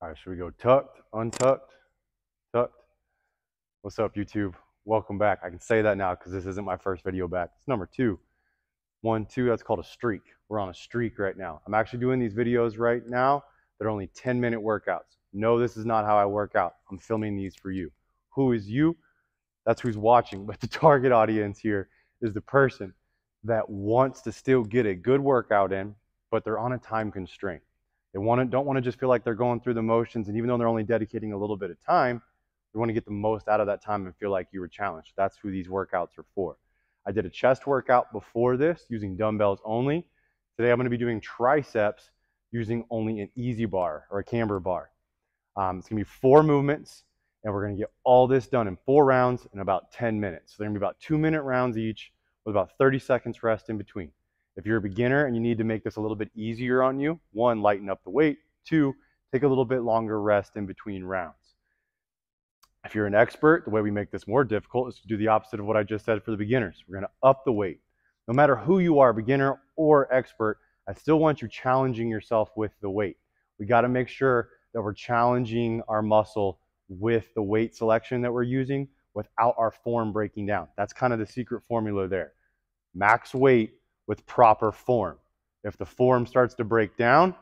All right, should we go tucked, untucked, tucked? What's up, YouTube? Welcome back. I can say that now because this isn't my first video back. It's number 2. 1, 2, that's called a streak. We're on a streak right now. I'm actually doing these videos right now. They're only 10-minute workouts. No, this is not how I work out. I'm filming these for you. Who is you? That's who's watching. But the target audience here is the person that wants to still get a good workout in, but they're on a time constraint. They don't want to just feel like they're going through the motions, and even though they're only dedicating a little bit of time, they want to get the most out of that time and feel like you were challenged. That's who these workouts are for. I did a chest workout before this using dumbbells only. Today I'm going to be doing triceps using only an easy bar or a camber bar. It's going to be 4 movements, and we're going to get all this done in 4 rounds in about 10 minutes. So they're going to be about 2-minute rounds each with about 30 seconds rest in between. If you're a beginner and you need to make this a little bit easier on you, 1, lighten up the weight. 2, take a little bit longer rest in between rounds. If you're an expert, the way we make this more difficult is to do the opposite of what I just said for the beginners. We're going to up the weight. No matter who you are, beginner or expert, I still want you challenging yourself with the weight. We got to make sure that we're challenging our muscle with the weight selection that we're using without our form breaking down. That's kind of the secret formula there. Max weight with proper form. If the form starts to break down,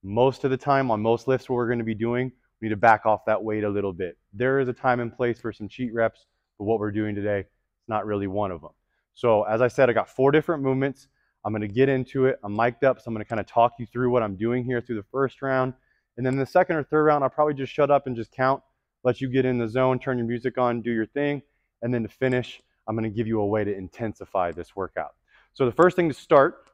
most of the time on most lifts what we're going to be doing, we need to back off that weight a little bit. There is a time and place for some cheat reps, but what we're doing today is not really one of them. So as I said, I got 4 different movements. I'm going to get into it. I'm mic'd up, so I'm going to kind of talk you through what I'm doing here through the first round. And then the second or third round, I'll probably just shut up and just count, let you get in the zone, turn your music on, do your thing. And then to finish, I'm going to give you a way to intensify this workout. So the first thing to start,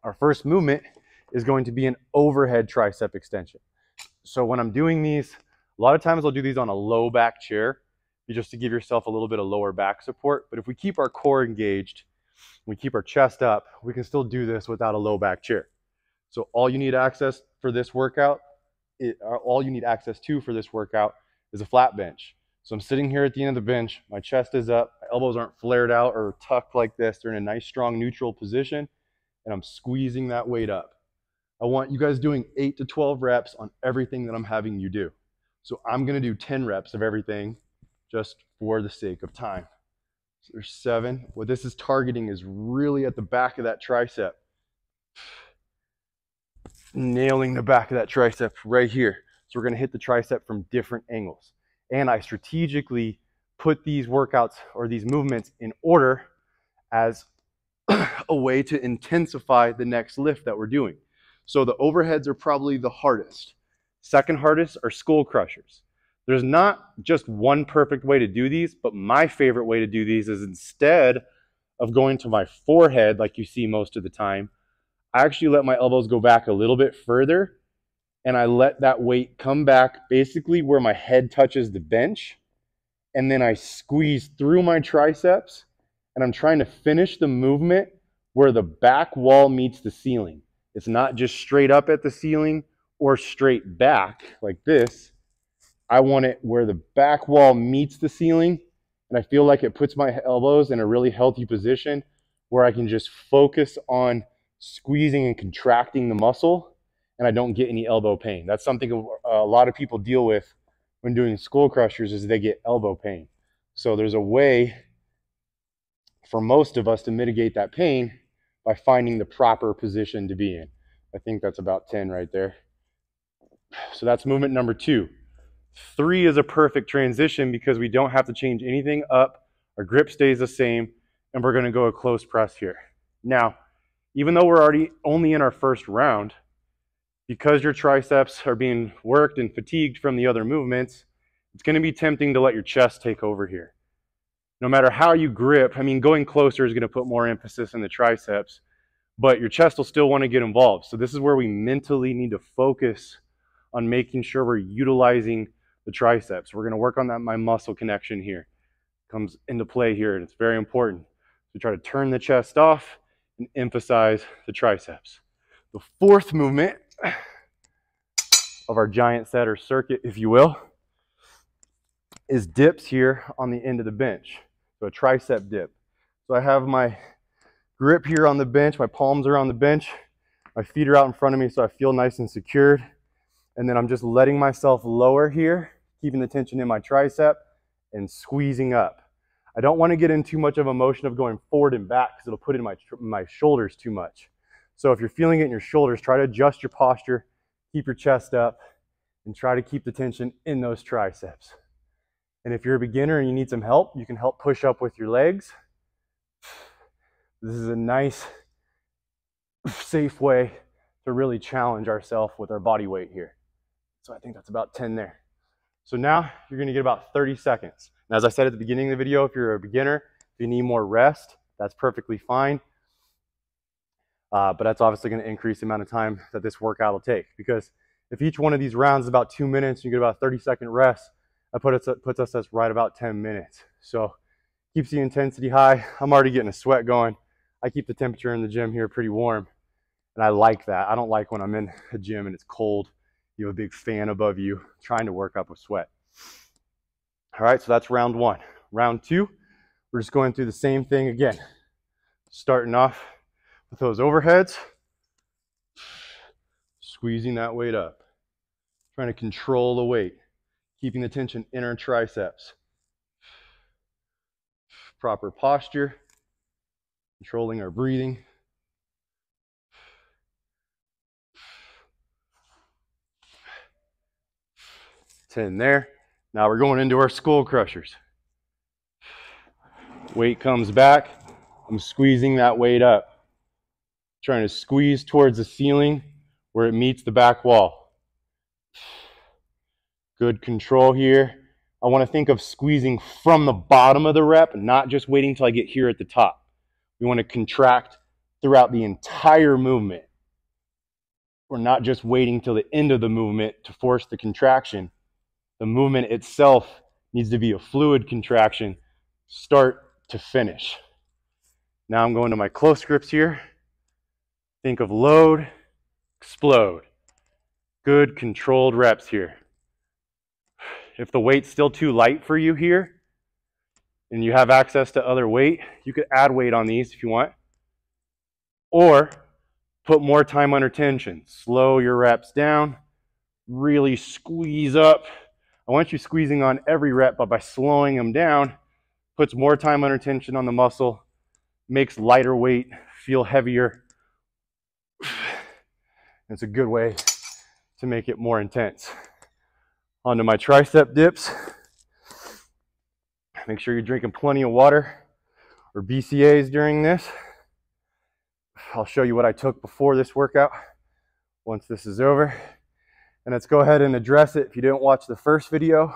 our first movement is going to be an overhead tricep extension. So when I'm doing these, a lot of times I'll do these on a low back chair, just to give yourself a little bit of lower back support. But if we keep our core engaged, we keep our chest up, we can still do this without a low back chair. So all you need access for this workout, all you need access to for this workout is a flat bench. So I'm sitting here at the end of the bench, my chest is up, my elbows aren't flared out or tucked like this. They're in a nice, strong, neutral position, and I'm squeezing that weight up. I want you guys doing 8 to 12 reps on everything that I'm having you do. So I'm going to do 10 reps of everything just for the sake of time. So there's 7. What this is targeting is really at the back of that tricep. Nailing the back of that tricep right here. So we're going to hit the tricep from different angles. And I strategically put these workouts or these movements in order as a way to intensify the next lift that we're doing. So the overheads are probably the hardest. Second hardest are skull crushers. There's not just one perfect way to do these, but my favorite way to do these is instead of going to my forehead like you see most of the time, I actually let my elbows go back a little bit further, and I let that weight come back basically where my head touches the bench, and then I squeeze through my triceps, and I'm trying to finish the movement where the back wall meets the ceiling. It's not just straight up at the ceiling or straight back like this. I want it where the back wall meets the ceiling, and I feel like it puts my elbows in a really healthy position where I can just focus on squeezing and contracting the muscle, and I don't get any elbow pain. That's something a lot of people deal with when doing skull crushers, is they get elbow pain. So there's a way for most of us to mitigate that pain by finding the proper position to be in. I think that's about 10 right there. So that's movement number 2. 3 is a perfect transition because we don't have to change anything up. Our grip stays the same, and we're going to go a close press here. Now, even though we're already only in our first round, because your triceps are being worked and fatigued from the other movements, it's going to be tempting to let your chest take over here. No matter how you grip, I mean, going closer is going to put more emphasis in the triceps, but your chest will still want to get involved. So this is where we mentally need to focus on making sure we're utilizing the triceps. We're going to work on that my muscle connection here. Comes into play here, and it's very important. So try to turn the chest off and emphasize the triceps. The 4th movement of our giant set or circuit, if you will, is dips here on the end of the bench. So a tricep dip. So I have my grip here on the bench, my palms are on the bench, my feet are out in front of me so I feel nice and secured. And then I'm just letting myself lower here, keeping the tension in my tricep and squeezing up. I don't want to get in too much of a motion of going forward and back because it'll put in my shoulders too much. So if you're feeling it in your shoulders, try to adjust your posture, keep your chest up, and try to keep the tension in those triceps. And if you're a beginner and you need some help, you can help push up with your legs. This is a nice, safe way to really challenge ourselves with our body weight here. So I think that's about 10 there. So now you're going to get about 30 seconds. And as I said at the beginning of the video, if you're a beginner, if you need more rest, that's perfectly fine. But that's obviously going to increase the amount of time that this workout will take. Because if each one of these rounds is about 2 minutes, you get about a 30-second rest, that puts us at right about 10 minutes. So keeps the intensity high. I'm already getting a sweat going. I keep the temperature in the gym here pretty warm. And I like that. I don't like when I'm in a gym and it's cold. You have a big fan above you trying to work up a sweat. All right, so that's round one. Round two, we're just going through the same thing again. Starting off with those overheads, squeezing that weight up, trying to control the weight, keeping the tension in our triceps. Proper posture, controlling our breathing. In there. Now we're going into our skull crushers. Weight comes back. I'm squeezing that weight up. Trying to squeeze towards the ceiling where it meets the back wall. Good control here. I want to think of squeezing from the bottom of the rep, not just waiting till I get here at the top. We want to contract throughout the entire movement. We're not just waiting till the end of the movement to force the contraction. The movement itself needs to be a fluid contraction, start to finish. Now I'm going to my close grips here. Think of load, explode. Good controlled reps here. If the weight's still too light for you here, and you have access to other weight, you could add weight on these if you want. Or put more time under tension. Slow your reps down, really squeeze up. I want you squeezing on every rep, but by slowing them down, puts more time under tension on the muscle, makes lighter weight feel heavier. It's a good way to make it more intense. Onto my tricep dips. Make sure you're drinking plenty of water or BCAAs during this. I'll show you what I took before this workout once this is over. And let's go ahead and address it. If you didn't watch the first video,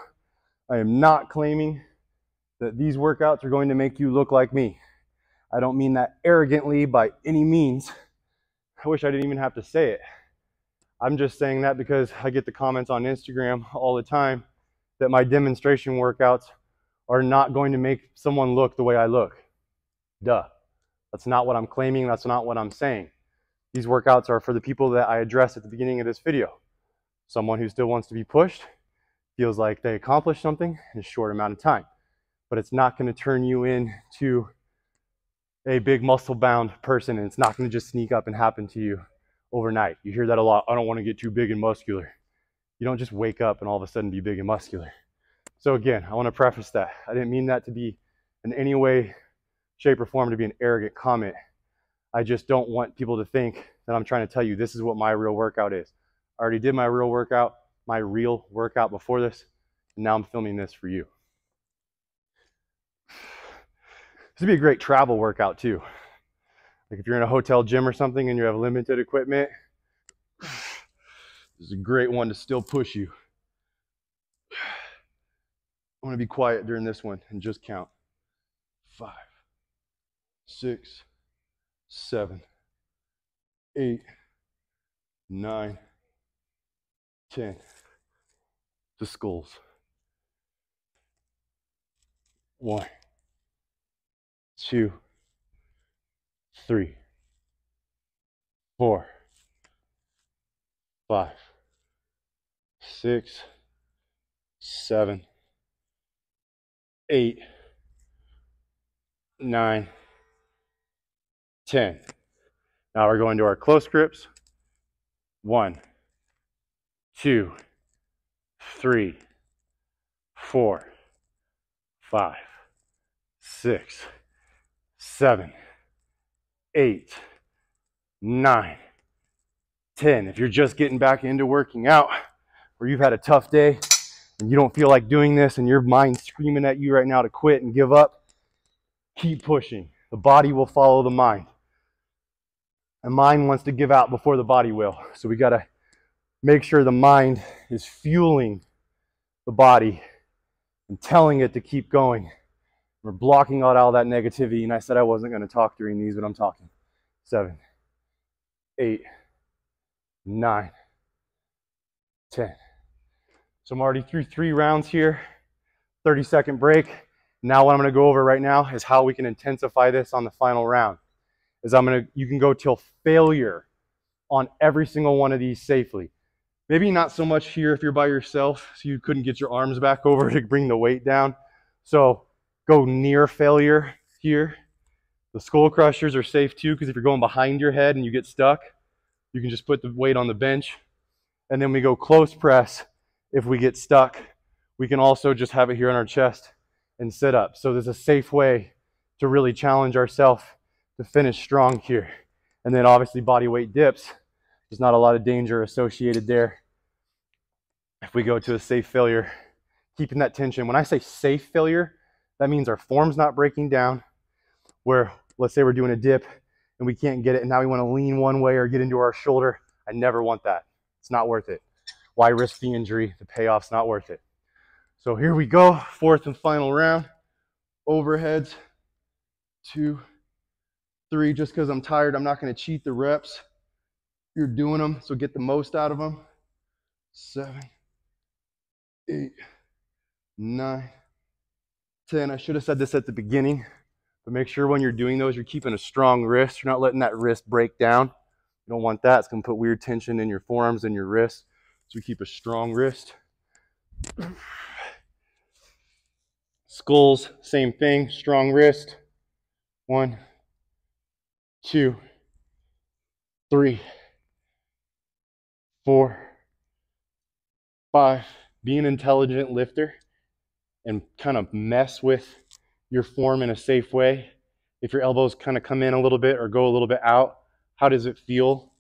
I am not claiming that these workouts are going to make you look like me. I don't mean that arrogantly by any means. I wish I didn't even have to say it. I'm just saying that because I get the comments on Instagram all the time that my demonstration workouts are not going to make someone look the way I look. Duh. That's not what I'm claiming. That's not what I'm saying. These workouts are for the people that I addressed at the beginning of this video. Someone who still wants to be pushed, feels like they accomplished something in a short amount of time. But it's not going to turn you into a big muscle-bound person, and it's not going to just sneak up and happen to you overnight. You hear that a lot. I don't want to get too big and muscular. You don't just wake up and all of a sudden be big and muscular. So again, I want to preface that. I didn't mean that to be in any way, shape, or form to be an arrogant comment. I just don't want people to think that I'm trying to tell you this is what my real workout is. I already did my real workout before this, and now I'm filming this for you. This would be a great travel workout too. Like if you're in a hotel gym or something and you have limited equipment, this is a great one to still push you. I want to be quiet during this one and just count. 5, 6, 7, 8, 9, 10. The skulls. 1, 2, 3, 4, 5, 6, 7, 8, 9, 10. Now we're going to our close grips. 1, 2, 3, 4, 5, 6, 7, 8, 9, 10. If you're just getting back into working out, or you've had a tough day and you don't feel like doing this and your mind's screaming at you right now to quit and give up, keep pushing. The body will follow the mind. The mind wants to give out before the body will. So we got to make sure the mind is fueling the body and telling it to keep going. We're blocking out all that negativity. And I said I wasn't going to talk during these, but I'm talking. 7, 8, 9, 10. So I'm already through 3 rounds here, 30-second break. Now what I'm gonna go over right now is how we can intensify this on the final round. You can go till failure on every single one of these safely. Maybe not so much here if you're by yourself, so you couldn't get your arms back over to bring the weight down. So go near failure here. The skull crushers are safe too, because if you're going behind your head and you get stuck, you can just put the weight on the bench. And then we go close press. If we get stuck, we can also just have it here on our chest and sit up. So there's a safe way to really challenge ourselves to finish strong here. And then obviously body weight dips. There's not a lot of danger associated there. If we go to a safe failure, keeping that tension. When I say safe failure, that means our form's not breaking down. Where, let's say we're doing a dip and we can't get it, and now we want to lean one way or get into our shoulder. I never want that. It's not worth it. Why risk the injury? The payoff's not worth it. So here we go, 4th and final round. Overheads, 2, 3. Just because I'm tired, I'm not going to cheat the reps. You're doing them, so get the most out of them. 7, 8, 9, 10. I should have said this at the beginning, but make sure when you're doing those, you're keeping a strong wrist. You're not letting that wrist break down. You don't want that. It's going to put weird tension in your forearms and your wrists. So we keep a strong wrist. Skulls, same thing, strong wrist. 1, 2, 3, 4, 5. Be an intelligent lifter and kind of mess with your form in a safe way. If your elbows kind of come in a little bit or go a little bit out, how does it feel?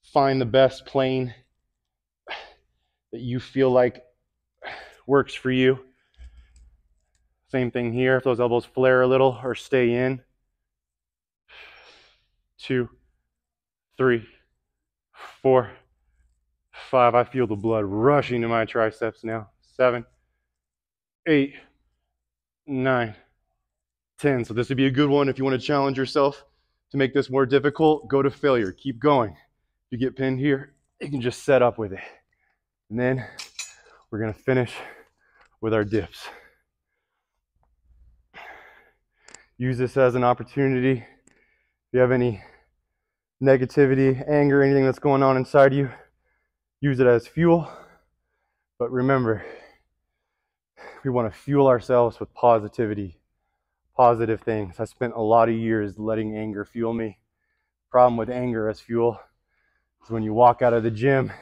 Find the best plane that you feel like works for you. Same thing here. If those elbows flare a little or stay in. 2, 3, 4, 5. I feel the blood rushing to my triceps now. 7, 8, 9, 10. So this would be a good one if you want to challenge yourself to make this more difficult. Go to failure. Keep going. If you get pinned here, you can just set up with it. And then we're going to finish with our dips. Use this as an opportunity. If you have any negativity, anger, anything that's going on inside you, use it as fuel. But remember, we want to fuel ourselves with positivity, positive things. I spent a lot of years letting anger fuel me. Problem with anger as fuel is when you walk out of the gym,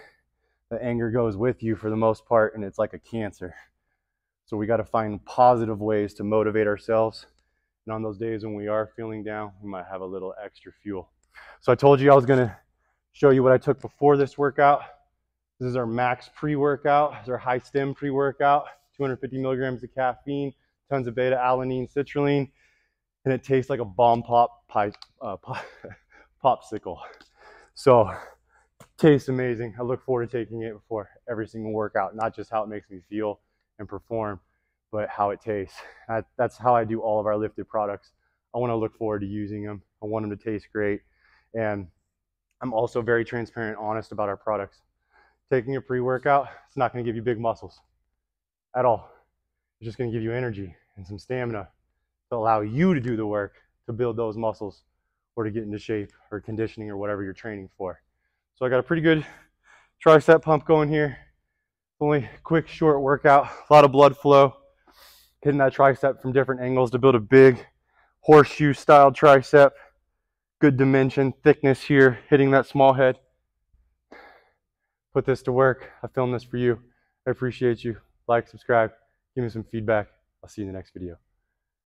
the anger goes with you for the most part, and it's like a cancer. So we got to find positive ways to motivate ourselves. And on those days when we are feeling down, we might have a little extra fuel. So I told you I was going to show you what I took before this workout. This is our max pre-workout. This is our high stim pre-workout. 250 milligrams of caffeine, tons of beta-alanine, citrulline, and it tastes like a bomb pop popsicle. So tastes amazing. I look forward to taking it before every single workout, not just how it makes me feel and perform, but how it tastes. That's how I do all of our lifted products. I want to look forward to using them. I want them to taste great. And I'm also very transparent and honest about our products. Taking a pre-workout, it's not going to give you big muscles at all. It's just going to give you energy and some stamina to allow you to do the work to build those muscles or to get into shape or conditioning or whatever you're training for. So I got a pretty good tricep pump going here. Only quick, short workout, a lot of blood flow, hitting that tricep from different angles to build a big horseshoe style tricep. Good dimension, thickness here, hitting that small head. put this to work. I filmed this for you. I appreciate you. Like, subscribe, give me some feedback. I'll see you in the next video.